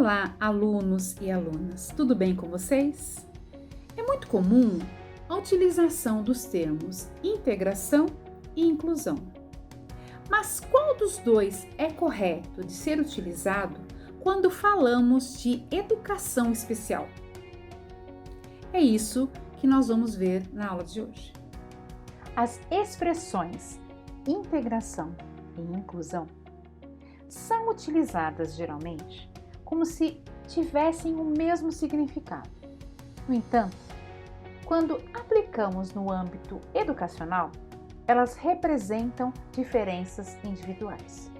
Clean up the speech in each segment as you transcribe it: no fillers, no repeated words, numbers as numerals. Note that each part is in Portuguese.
Olá, alunos e alunas, tudo bem com vocês? É muito comum a utilização dos termos integração e inclusão. Mas qual dos dois é correto de ser utilizado quando falamos de educação especial? É isso que nós vamos ver na aula de hoje. As expressões integração e inclusão são utilizadas geralmente como se tivessem o mesmo significado. No entanto, quando aplicamos no âmbito educacional, elas representam diferenças individuais.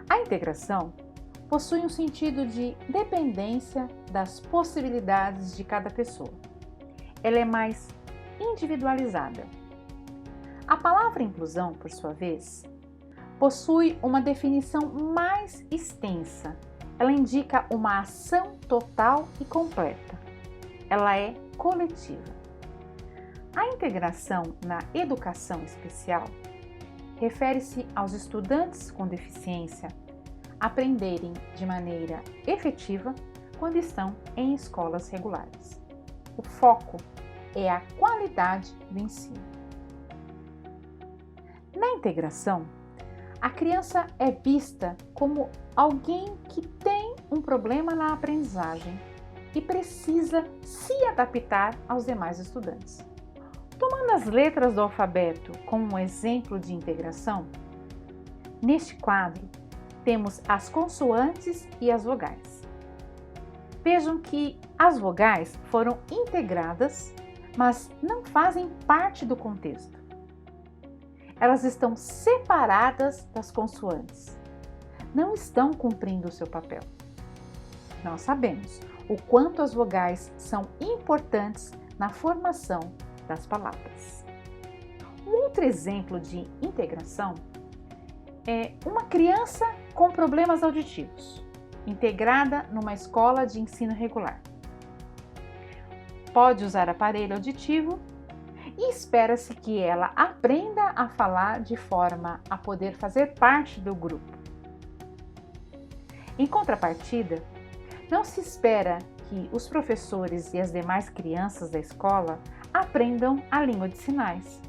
A integração possui um sentido de dependência das possibilidades de cada pessoa. Ela é mais individualizada. A palavra inclusão, por sua vez, possui uma definição mais extensa. Ela indica uma ação total e completa. Ela é coletiva. A integração na educação especial refere-se aos estudantes com deficiência aprenderem de maneira efetiva quando estão em escolas regulares. O foco é a qualidade do ensino. Na integração, a criança é vista como alguém que tem um problema na aprendizagem e precisa se adaptar aos demais estudantes. Tomando as letras do alfabeto como um exemplo de integração, neste quadro temos as consoantes e as vogais. Vejam que as vogais foram integradas, mas não fazem parte do contexto. Elas estão separadas das consoantes. Não estão cumprindo o seu papel. Nós sabemos o quanto as vogais são importantes na formação das palavras. Um outro exemplo de integração é uma criança com problemas auditivos, integrada numa escola de ensino regular. Pode usar aparelho auditivo e espera-se que ela aprenda a falar de forma a poder fazer parte do grupo. Em contrapartida, não se espera que os professores e as demais crianças da escola aprendam a língua de sinais.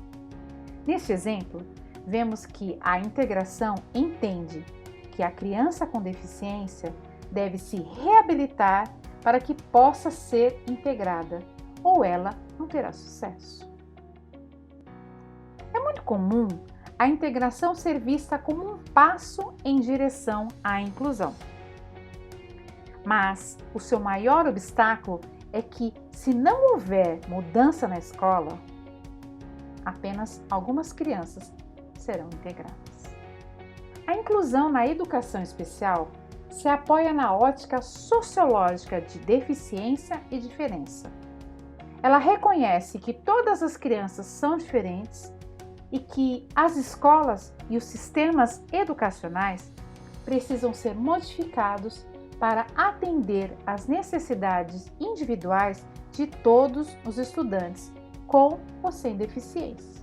Neste exemplo, vemos que a integração entende que a criança com deficiência deve se reabilitar para que possa ser integrada, ou ela não terá sucesso. É muito comum a integração ser vista como um passo em direção à inclusão. Mas o seu maior obstáculo é que, se não houver mudança na escola, apenas algumas crianças serão integradas. A inclusão na educação especial se apoia na ótica sociológica de deficiência e diferença. Ela reconhece que todas as crianças são diferentes e que as escolas e os sistemas educacionais precisam ser modificados para atender às necessidades individuais de todos os estudantes, com ou sem deficiência.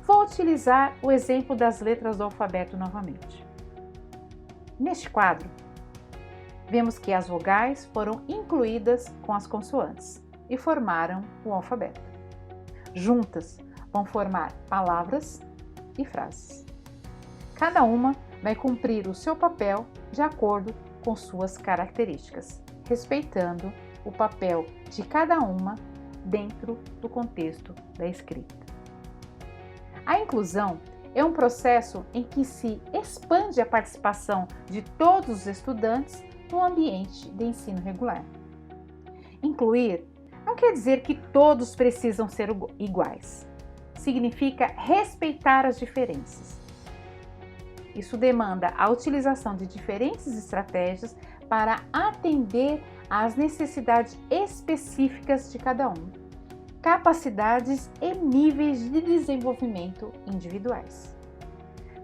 Vou utilizar o exemplo das letras do alfabeto novamente. Neste quadro, vemos que as vogais foram incluídas com as consoantes e formaram o alfabeto. Juntas, vão formar palavras e frases. Cada uma vai cumprir o seu papel de acordo com suas características, respeitando o papel de cada uma dentro do contexto da escrita. A inclusão é um processo em que se expande a participação de todos os estudantes no ambiente de ensino regular. Incluir não quer dizer que todos precisam ser iguais. Significa respeitar as diferenças. Isso demanda a utilização de diferentes estratégias para atender às necessidades específicas de cada um, capacidades e níveis de desenvolvimento individuais.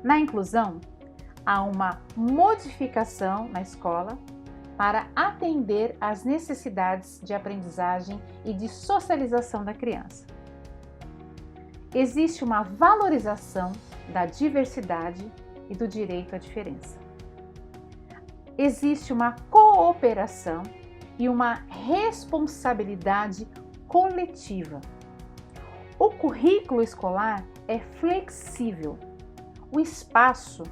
Na inclusão, há uma modificação na escola para atender às necessidades de aprendizagem e de socialização da criança. Existe uma valorização da diversidade e do direito à diferença. existe uma cooperação e uma responsabilidade coletiva. O currículo escolar é flexível. O espaço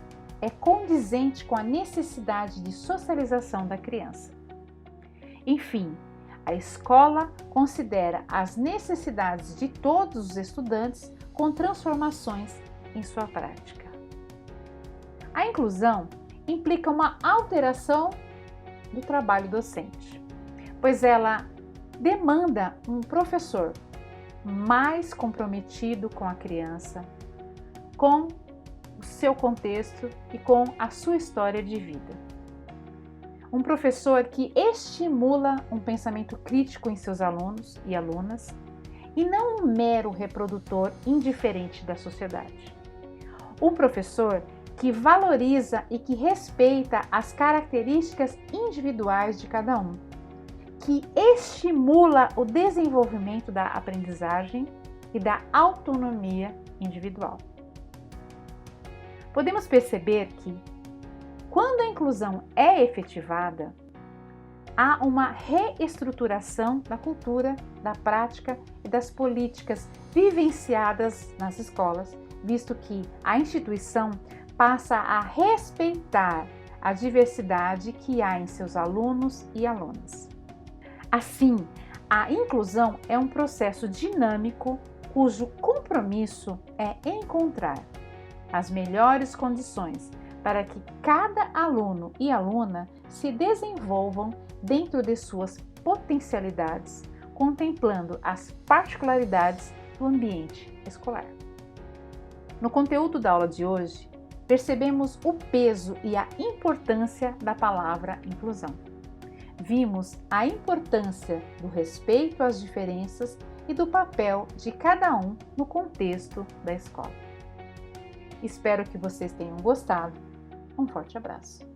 é condizente com a necessidade de socialização da criança. Enfim, a escola considera as necessidades de todos os estudantes com transformações em sua prática. A inclusão implica uma alteração do trabalho docente, pois ela demanda um professor mais comprometido com a criança, com o seu contexto e com a sua história de vida. Um professor que estimula um pensamento crítico em seus alunos e alunas e não um mero reprodutor indiferente da sociedade. Um professor que valoriza e que respeita as características individuais de cada um, que estimula o desenvolvimento da aprendizagem e da autonomia individual. Podemos perceber que, quando a inclusão é efetivada, há uma reestruturação da cultura, da prática e das políticas vivenciadas nas escolas, visto que a instituição passa a respeitar a diversidade que há em seus alunos e alunas. Assim, a inclusão é um processo dinâmico cujo compromisso é encontrar as melhores condições para que cada aluno e aluna se desenvolvam dentro de suas potencialidades, contemplando as particularidades do ambiente escolar. No conteúdo da aula de hoje, percebemos o peso e a importância da palavra inclusão. Vimos a importância do respeito às diferenças e do papel de cada um no contexto da escola. Espero que vocês tenham gostado. Um forte abraço.